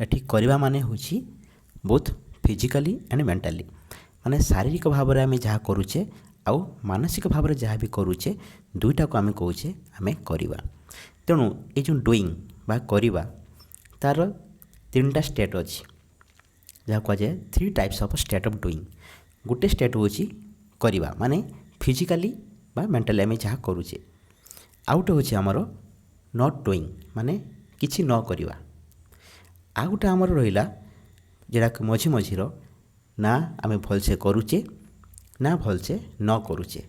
ଏଠି କରିବା ମାନେ ହେଉଛି ବୋଥ୍ ଫିଜିକାଲି ଆଣ୍ଡ ମେଣ୍ଟାଲି, ମାନେ ଶାରୀରିକ ଭାବରେ ଆମେ ଯାହା କରୁଛେ ଆଉ ମାନସିକ ଭାବରେ ଯାହା ବି କରୁଛେ ଦୁଇଟାକୁ ଆମେ କହୁଛେ ଆମେ କରିବା। ତେଣୁ ଏ ଯେଉଁ ଡୁଇଂ ବା କରିବା ତା'ର ତିନିଟା ଷ୍ଟେଟ୍ ଅଛି, ଯାହା କୁହାଯାଏ 3 types of state of doing. ଗୋଟେ ଷ୍ଟେଟ୍ ହେଉଛି କରିବା ମାନେ ଫିଜିକାଲି ବା ମେଣ୍ଟାଲି ଆମେ ଯାହା କରୁଛେ, ଆଉ ଗୋଟେ ହେଉଛି ଆମର ନଟ୍ ଡୁଇଂ ମାନେ କିଛି ନ କରିବା, ଆଉ ଗୋଟେ ଆମର ରହିଲା ଯେଉଁଟାକି ମଝିର ନା ଆମେ ଭଲସେ କରୁଛେ ନା ଭଲସେ ନ କରୁଛେ।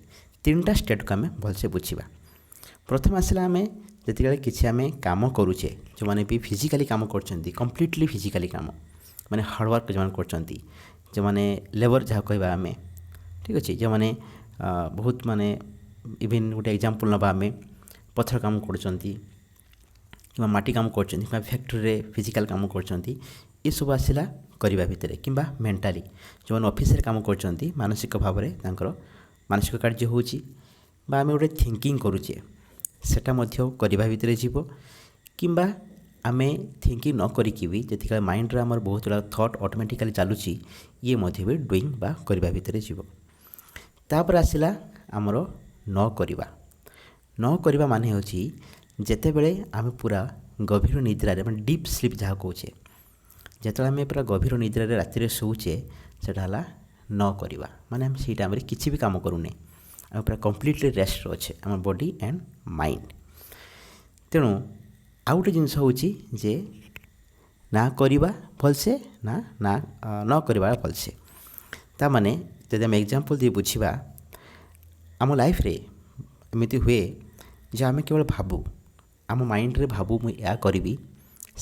ତିନିଟା ଷ୍ଟେଟ୍କୁ ଆମେ ଭଲସେ ବୁଝିବା। ପ୍ରଥମେ ଆସିଲା ଆମେ ଯେତେବେଳେ କିଛି ଆମେ କାମ କରୁଛେ, ଯେଉଁମାନେ ବି ଫିଜିକାଲି କାମ କରୁଛନ୍ତି, କମ୍ପ୍ଲିଟଲି ଫିଜିକାଲି କାମ ମାନେ ହାର୍ଡ଼ୱାର୍କ ଯେଉଁମାନେ କରୁଛନ୍ତି, ଯେଉଁମାନେ ଲେବର ଯାହା କହିବା ଆମେ, ଠିକ୍ ଅଛି, ଯେଉଁମାନେ ବହୁତ ମାନେ ଇଭିନ୍ ଗୋଟେ ଏକ୍ଜାମ୍ପଲ୍ ନେବା ଆମେ ପଥର କାମ କରୁଛନ୍ତି କିମ୍ବା ମାଟି କାମ କରୁଛନ୍ତି କିମ୍ବା ଫ୍ୟାକ୍ଟ୍ରିରେ ଫିଜିକାଲ୍ କାମ କରୁଛନ୍ତି, ଏସବୁ ଆସିଲା କରିବା ଭିତରେ। କିମ୍ବା ମେଣ୍ଟାଲି ଯେଉଁମାନେ ଅଫିସରେ କାମ କରୁଛନ୍ତି, ମାନସିକ ଭାବରେ ତାଙ୍କର ମାନସିକ କାର୍ଯ୍ୟ ହେଉଛି ବା ଆମେ ଗୋଟେ ଥିଙ୍କିଂ କରୁଛେ ସେଟା ମଧ୍ୟ କରିବା ଭିତରେ ଯିବ। କିମ୍ବା ଆମେ ଥିଙ୍କିଂ ନ କରିକି ବି ଯେତିକି ମାଇଣ୍ଡରେ ଆମର ବହୁତ ଗୁଡ଼ା ଥଟ୍ ଅଟୋମେଟିକାଲି ଚାଲୁଛି, ଇଏ ମଧ୍ୟ ବି ଡୁଇଂ ବା କରିବା ଭିତରେ ଯିବ। ତାପରେ ଆସିଲା ଆମର ନ କରିବା। ନ କରିବା ମାନେ ହେଉଛି ଯେତେବେଳେ ଆମେ ପୁରା ଗଭୀର ନିଦ୍ରାରେ ମାନେ ଡିପ୍ ସ୍ଲିପ୍ ଯାହା କହୁଛେ, ଯେତେବେଳେ ଆମେ ପୁରା ଗଭୀର ନିଦ୍ରାରେ ରାତିରେ ଶୋଉଛେ ସେଇଟା ହେଲା ନ କରିବା। ମାନେ ଆମେ ସେଇ ଟାଇମ୍ରେ କିଛି ବି କାମ କରୁନେ, ଆମେ ପୁରା କମ୍ପ୍ଲିଟଲି ରେଷ୍ଟରେ ଅଛେ ଆମ ବଡ଼ି ଆଣ୍ଡ ମାଇଣ୍ଡ। ତେଣୁ ଆଉ ଗୋଟେ ଜିନିଷ ହେଉଛି ଯେ ନା କରିବା ଭଲସେ ନା ନ କରିବା ଭଲସେ। ତାମାନେ ଯଦି ଆମେ ଏକ୍ଜାମ୍ପଲ୍ ଦେଇ ବୁଝିବା, ଆମ ଲାଇଫ୍ରେ ଏମିତି ହୁଏ ଯେ ଆମେ କେବଳ ଭାବୁ, ଆମ ମାଇଣ୍ଡରେ ଭାବୁ ମୁଁ ଏହା କରିବି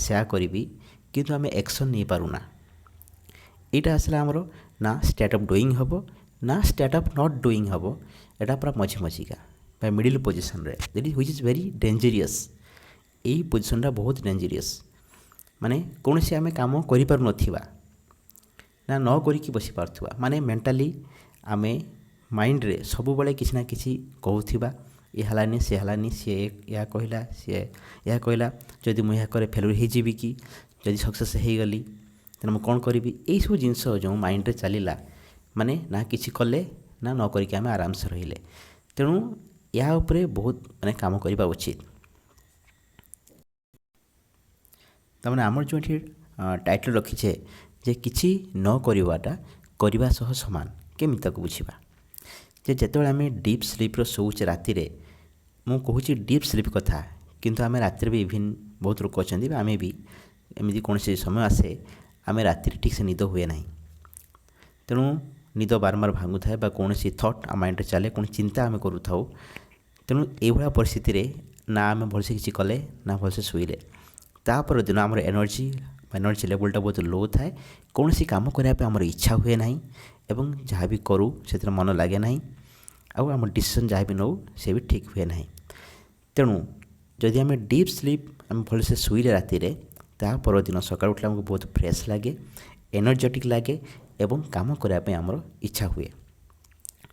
ସେୟା କରିବି, କିନ୍ତୁ ଆମେ ଆକ୍ସନ୍ ନେଇପାରୁନା। ଏଇଟା ଆସିଲା ଆମର ନା ଷ୍ଟେଟ୍ ଅଫ୍ ଡୁଇଂ ହେବ ନା ଷ୍ଟେଟ୍ ଅଫ୍ ନଟ୍ ଡୁଇଂ ହେବ। ଏଇଟା ପୁରା ମଝିକା ବା ମିଡ଼ିଲ୍ ପୋଜିସନ୍ରେ, ହୁଇଚ୍ ଇଜ୍ ଭେରି ଡେଞ୍ଜରିୟସ୍। ଏଇ ପୋଜିସନ୍ଟା ବହୁତ ଡେଞ୍ଜରିୟସ୍। ମାନେ କୌଣସି ଆମେ କାମ କରିପାରୁନଥିବା ନା ନ କରିକି ବସିପାରୁଥିବା, ମାନେ ମେଣ୍ଟାଲି ଆମେ ମାଇଣ୍ଡରେ ସବୁବେଳେ କିଛି ନା କିଛି କହୁଥିବା, ଏ ହେଲାନି ସେ ହେଲାନି, ସିଏ ଏହା କହିଲା ସିଏ ଏହା କହିଲା, ଯଦି ମୁଁ ଏହା କରେ ଫେଲୁଅର୍ ହେଇଯିବି କି, ଯଦି ସକ୍ସେସ୍ ହେଇଗଲି ତେଣୁ ମୁଁ କ'ଣ କରିବି। ଏଇସବୁ ଜିନିଷ ଯେଉଁ ମାଇଣ୍ଡରେ ଚାଲିଲା, ମାନେ ନା କିଛି କଲେ ନା ନ କରିକି ଆମେ ଆରାମସେ ରହିଲେ। ତେଣୁ ଏହା ଉପରେ ବହୁତ ମାନେ କାମ କରିବା ଉଚିତ। ତାମାନେ ଆମର ଯେଉଁ ଏଠି ଟାଇଟଲ୍ ରଖିଛେ ଯେ କିଛି ନ କରିବାଟା କରିବା ସହ ସମାନ, କେମିତି ତାକୁ ବୁଝିବା। ଯେ ଯେତେବେଳେ ଆମେ ଡିପ୍ ସ୍ଲିପ୍ର ଶୋଉଛେ ରାତିରେ, ମୁଁ କହୁଛି ଡିପ୍ ସ୍ଲିପ୍ କଥା, କିନ୍ତୁ ଆମେ ରାତିରେ ବି ଇଭିନ୍ ବହୁତ ଲୋକ ଅଛନ୍ତି ବା ଆମେ ବି ଏମିତି କୌଣସି ସମୟ ଆସେ ଆମେ ରାତିରେ ଠିକ୍ସେ ନିଦ ହୁଏ ନାହିଁ। ତେଣୁ ନିଦ ବାରମ୍ବାର ଭାଙ୍ଗୁଥାଏ ବା କୌଣସି ଥଟ୍ ଆମ ମାଇଣ୍ଡରେ ଚାଲେ, କୌଣସି ଚିନ୍ତା ଆମେ କରୁଥାଉ। ତେଣୁ ଏଇଭଳିଆ ପରିସ୍ଥିତିରେ ନା ଆମେ ଭଲସେ କିଛି କଲେ ନା ଭଲସେ ଶୋଇଲେ, ତାପର ଦିନ ଆମର ଏନର୍ଜି ଲେଭେଲଟା ବହୁତ ଲୋ ଥାଏ। କୌଣସି କାମ କରିବା ପାଇଁ ଆମର ଇଚ୍ଛା ହୁଏ ନାହିଁ ଏବଂ ଯାହା ବି କରୁ ସେଥିରେ ମନ ଲାଗେ ନାହିଁ, ଆଉ ଆମ ଡିସିସନ୍ ଯାହା ବି ନେଉ ସେ ବି ଠିକ୍ ହୁଏ ନାହିଁ। ତେଣୁ ଯଦି ଆମେ ଡିପ୍ ସ୍ଲିପ୍ ଆମେ ଭଲସେ ଶୋଇଲେ ରାତିରେ, ତା ପରଦିନ ସକାଳୁ ଉଠିଲେ ଆମକୁ ବହୁତ ଫ୍ରେଶ୍ ଲାଗେ, ଏନର୍ଜେଟିକ୍ ଲାଗେ ଏବଂ କାମ କରିବା ପାଇଁ ଆମର ଇଚ୍ଛା ହୁଏ।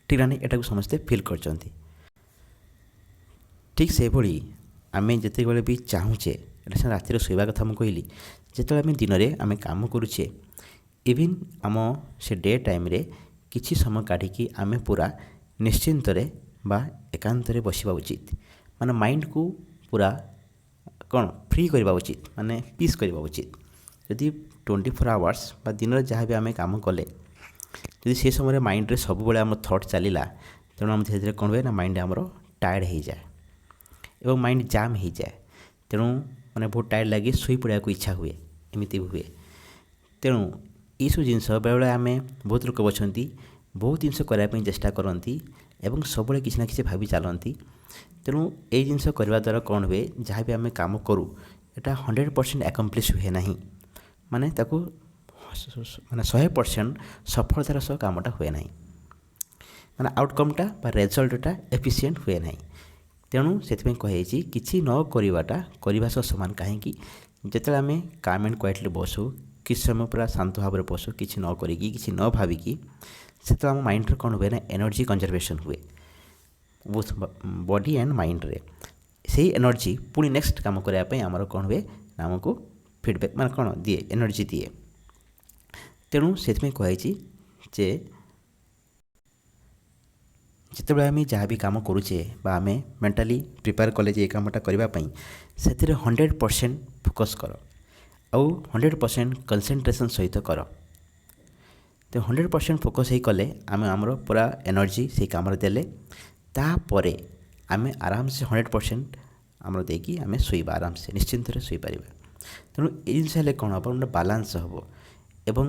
ଠିକ୍ ନା? ଏଟାକୁ ସମସ୍ତେ ଫିଲ୍ କରିଛନ୍ତି। ଠିକ୍ ସେହିଭଳି ଆମେ ଯେତେବେଳେ ବି ଚାହୁଁଛେ, ଏଇଟା ସିନା ରାତିରେ ଶୋଇବା କଥା ମୁଁ କହିଲି, ଯେତେବେଳେ ଆମେ ଦିନରେ ଆମେ କାମ କରୁଛେ, ଇଭିନ୍ ଆମ ସେ ଡେ ଟାଇମ୍ରେ କିଛି ସମୟ କାଢ଼ିକି ଆମେ ପୁରା ନିଶ୍ଚିନ୍ତରେ ବା ଏକାନ୍ତରେ ବସିବା ଉଚିତ। ମାନେ ମାଇଣ୍ଡକୁ ପୁରା କ'ଣ ଫ୍ରି କରିବା ଉଚିତ, ମାନେ ପିସ୍ କରିବା ଉଚିତ। ଯଦି 24 ଆୱାର୍ସ ବା ଦିନରେ ଯାହା ବି ଆମେ କାମ କଲେ, ଯଦି ସେ ସମୟରେ ମାଇଣ୍ଡରେ ସବୁବେଳେ ଆମ ଥଟ୍ ଚାଲିଲା, ତେଣୁ ଆମ ଧୀରେ ଧୀରେ କ'ଣ ହୁଏ ନା ମାଇଣ୍ଡ ଆମର ଟାୟାର୍ଡ଼ ହେଇଯାଏ ଏବଂ ମାଇଣ୍ଡ ଜାମ୍ ହେଇଯାଏ। ତେଣୁ ମାନେ ବହୁତ ଟାୟାର୍ଡ଼ ଲାଗି ଶୋଇ ପଡ଼ିବାକୁ ଇଚ୍ଛା ହୁଏ, ଏମିତି ହୁଏ। ତେଣୁ ଏଇସବୁ ଜିନିଷ ବେଳେବେଳେ ଆମେ ବହୁତ ଲୋକ ଅଛନ୍ତି ବହୁତ ଜିନିଷ କରିବା ପାଇଁ ଚେଷ୍ଟା କରନ୍ତି ଏବଂ ସବୁବେଳେ କିଛି ନା କିଛି ଭାବି ଚାଲନ୍ତି। ତେଣୁ ଏଇ ଜିନିଷ କରିବା ଦ୍ୱାରା କ'ଣ ହୁଏ, ଯାହା ବି ଆମେ କାମ କରୁ ଏଇଟା 100% ଆକମ୍ପ୍ଲିସ୍ ହୁଏ ନାହିଁ, ମାନେ ତାକୁ ମାନେ 100% ସଫଳତାର ସହ କାମଟା ହୁଏ ନାହିଁ, ମାନେ ଆଉଟକମ୍ଟା ବା ରେଜଲ୍ଟଟା ଏଫିସିଏଣ୍ଟ ହୁଏ ନାହିଁ। ତେଣୁ ସେଥିପାଇଁ କୁହାଯାଇଛି କିଛି ନ କରିବାଟା କରିବା ସହ ସମାନ। କାହିଁକି? ଯେତେବେଳେ ଆମେ କାମ୍ ଆଣ୍ଡ କ୍ୱାଇଟଲି ବସୁ, କିଛି ସମୟ ପୁରା ଶାନ୍ତ ଭାବରେ ବସୁ, କିଛି ନ କରିକି କିଛି ନ ଭାବିକି, ସେତେବେଳେ ଆମ ମାଇଣ୍ଡରେ କ'ଣ ହୁଏ ନା ଏନର୍ଜି କନଜରଭେସନ୍ ହୁଏ ବୋଥ୍ ବଡ଼ି ଆଣ୍ଡ ମାଇଣ୍ଡରେ। ସେଇ ଏନର୍ଜି ପୁଣି ନେକ୍ସଟ କାମ କରିବା ପାଇଁ ଆମର କ'ଣ ହୁଏ ନା ଆମକୁ ଫିଡ଼ବ୍ୟାକ୍ ମାନେ କ'ଣ ଦିଏ, ଏନର୍ଜି ଦିଏ। ତେଣୁ ସେଥିପାଇଁ କୁହାଯାଇଛି ଯେ ଯେତେବେଳେ ଆମେ ଯାହା ବି କାମ କରୁଛେ ବା ଆମେ ମେଣ୍ଟାଲି ପ୍ରିପେୟାର କଲେ ଯେ ଏ କାମଟା କରିବା ପାଇଁ, ସେଥିରେ 100% ଫୋକସ୍ କର ଆଉ 100% କନସେନ୍ଟ୍ରେସନ୍ ସହିତ କର। ତ 100% ଫୋକସ୍ ହେଇ କଲେ ଆମେ ଆମର ପୁରା ଏନର୍ଜି ସେଇ କାମରେ ଦେଲେ, ତାପରେ ଆମେ ଆରାମସେ 100% ଆମର ଦେଇକି ଆମେ ଶୋଇବା, ଆରାମସେ ନିଶ୍ଚିନ୍ତରେ ଶୋଇପାରିବା। ତେଣୁ ଏଇ ଜିନିଷ ହେଲେ କ'ଣ ହେବ, ଗୋଟେ ବାଲାନ୍ସ ହେବ। ଏବଂ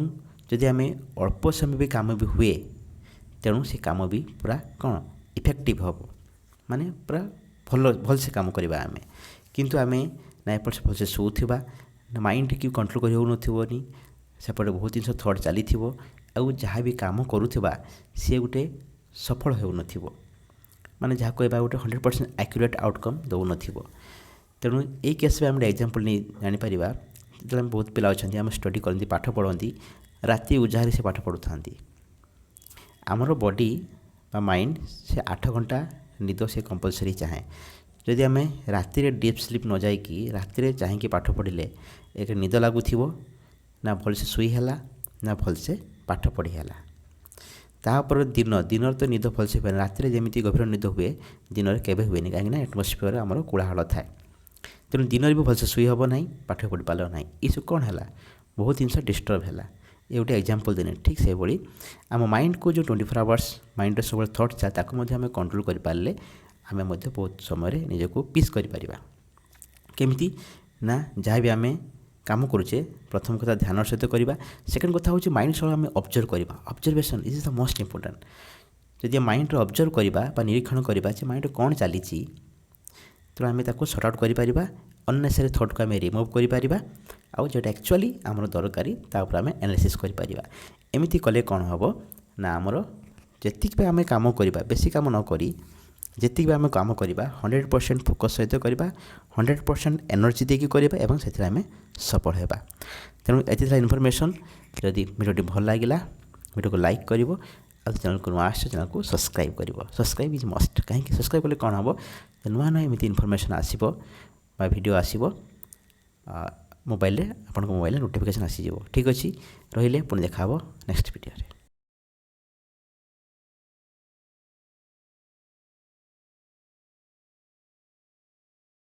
ଯଦି ଆମେ ଅଳ୍ପ ସମୟ ବି କାମ ବି ହୁଏ, ତେଣୁ ସେ କାମ ବି ପୁରା କ'ଣ ଇଫେକ୍ଟିଭ୍ ହେବ, ମାନେ ପୁରା ଭଲସେ କାମ କରିବା ଆମେ। କିନ୍ତୁ ଆମେ ନା ଏପଟ ସେପଟ ଭଲସେ ଶୋଉଥିବା, ନା ମାଇଣ୍ଡକି କଣ୍ଟ୍ରୋଲ୍ କରି ହେଉନଥିବନି, ସେପଟେ ବହୁତ ଜିନିଷ ଥଟ୍ ଚାଲିଥିବ, ଆଉ ଯାହା ବି କାମ କରୁଥିବା ସିଏ ଗୋଟେ ସଫଳ ହେଉନଥିବ, ମାନେ ଯାହା କହିବା ଗୋଟେ 100% ଆକ୍ୟୁରେଟ୍ ଆଉଟକମ୍ ଦେଉନଥିବ। ତେଣୁ ଏଇ କେସ୍ରେ ଆମେ ଗୋଟେ ଏକ୍ଜାମ୍ପଲ୍ ନେଇ ଜାଣିପାରିବା। ଯେତେବେଳେ ଆମେ ବହୁତ ପିଲା ଅଛନ୍ତି, ଆମେ ଷ୍ଟଡ଼ି କରନ୍ତି, ପାଠ ପଢ଼ନ୍ତି, ରାତି ଉଜାହାରେ ସେ ପାଠ ପଢ଼ୁଥାନ୍ତି। ଆମର ବଡ଼ି ବା ମାଇଣ୍ଡ ସେ 8 ଘଣ୍ଟା ନିଦ ସେ କମ୍ପଲସରି ଚାହେଁ। ଯଦି ଆମେ ରାତିରେ ଡିପ୍ ସ୍ଲିପ୍ ନ ଯାଇକି ରାତିରେ ଚାହିଁକି ପାଠ ପଢ଼ିଲେ, ଏକ ନିଦ ଲାଗୁଥିବ, ନା ଭଲସେ ଶୋଇ ହେଲା, ନା ଭଲସେ ପାଠ ପଢ଼ି ହେଲା। ତାପରେ ଦିନରେ ତ ନିଦ ଭଲସେ ହୁଏନି, ରାତିରେ ଯେମିତି ଗଭୀର ନିଦ ହୁଏ ଦିନରେ କେବେ ହୁଏନି, କାହିଁକିନା ଆଟମସ୍ଫିୟର ଆମର କୋଳାହଳ ଥାଏ। ତେଣୁ ଦିନରେ ବି ଭଲସେ ଶୋଇ ହେବ ନାହିଁ, ପାଠ ପଢ଼ିପାରିବ ନାହିଁ। ଏସବୁ କ'ଣ ହେଲା, ବହୁତ ଜିନିଷ ଡିଷ୍ଟର୍ବ ହେଲା। ଏ ଗୋଟେ ଏକ୍ଜାମ୍ପଲ୍ ଦେନି। ଠିକ୍ ସେହିଭଳି ଆମ ମାଇଣ୍ଡକୁ ଯେଉଁ 24 ଆୱାର୍ସ ମାଇଣ୍ଡରେ ସବୁବେଳେ ଥଟ୍ ଥାଏ, ତାକୁ ମଧ୍ୟ ଆମେ କଣ୍ଟ୍ରୋଲ୍ କରିପାରିଲେ ଆମେ ମଧ୍ୟ ବହୁତ ସମୟରେ ନିଜକୁ ପିସ୍ କରିପାରିବା। କେମିତି ନା, ଯାହା ବି ଆମେ କାମ କରୁଛେ, ପ୍ରଥମ କଥା ଧ୍ୟାନର ସହିତ କରିବା। ସେକେଣ୍ଡ କଥା ହେଉଛି ମାଇଣ୍ଡ ସହ ଆମେ ଅବଜର୍ଭ କରିବା। Observation is the most important. ଯଦି ମାଇଣ୍ଡରେ ଅବଜର୍ଭ କରିବା ବା ନିରୀକ୍ଷଣ କରିବା ଯେ ମାଇଣ୍ଡରେ କ'ଣ ଚାଲିଛି, ତେଣୁ ଆମେ ତାକୁ ସର୍ଟ ଆଉଟ୍ କରିପାରିବା। ଅନନେସେସାରୀ ଥଟ୍କୁ ଆମେ ରିମୁଭ୍ କରିପାରିବା, ଆଉ ଯେଉଁଟା ଆକ୍ଚୁଆଲି ଆମର ଦରକାରୀ ତା ଉପରେ ଆମେ ଆନାଲିସିସ୍ କରିପାରିବା। ଏମିତି କଲେ କ'ଣ ହେବ ନା, ଆମର ଯେତିକି ବି ଆମେ କାମ କରିବା, ବେଶୀ କାମ ନ କରି ଯେତିକି ବି ଆମେ କାମ କରିବା 100% ଫୋକସ୍ ସହିତ କରିବା, 100% ଏନର୍ଜି ଦେଇକି କରିବା ଏବଂ ସେଥିରେ ଆମେ ସଫଳ ହେବା। ତେଣୁ ଏତିକି ଥିଲା ଇନଫର୍ମେସନ୍। ଯଦି ଭିଡ଼ିଓଟି ଭଲ ଲାଗିଲା, ଭିଡ଼ିଓକୁ ଲାଇକ୍ କରିବ, ଆଉ ଚ୍ୟାନେଲକୁ ନୂଆ ଆସିଛ ଚ୍ୟାନେଲକୁ ସବସ୍କ୍ରାଇବ୍ କରିବ। ସବସ୍କ୍ରାଇବ୍ ଇଜ୍ ମଷ୍ଟ। କାହିଁକି ସବସ୍କ୍ରାଇବ୍ କଲେ କ'ଣ ହେବ, ନୂଆ ନୂଆ ଏମିତି ଇନଫର୍ମେସନ୍ ଆସିବ ବା ଭିଡ଼ିଓ ଆସିବ ମୋବାଇଲରେ, ଆପଣଙ୍କ ମୋବାଇଲରେ ନୋଟିଫିକେସନ୍ ଆସିଯିବ। ଠିକ୍ ଅଛି, ରହିଲେ ପୁଣି ଦେଖା ହେବ ନେକ୍ସଟ ଭିଡ଼ିଓରେ।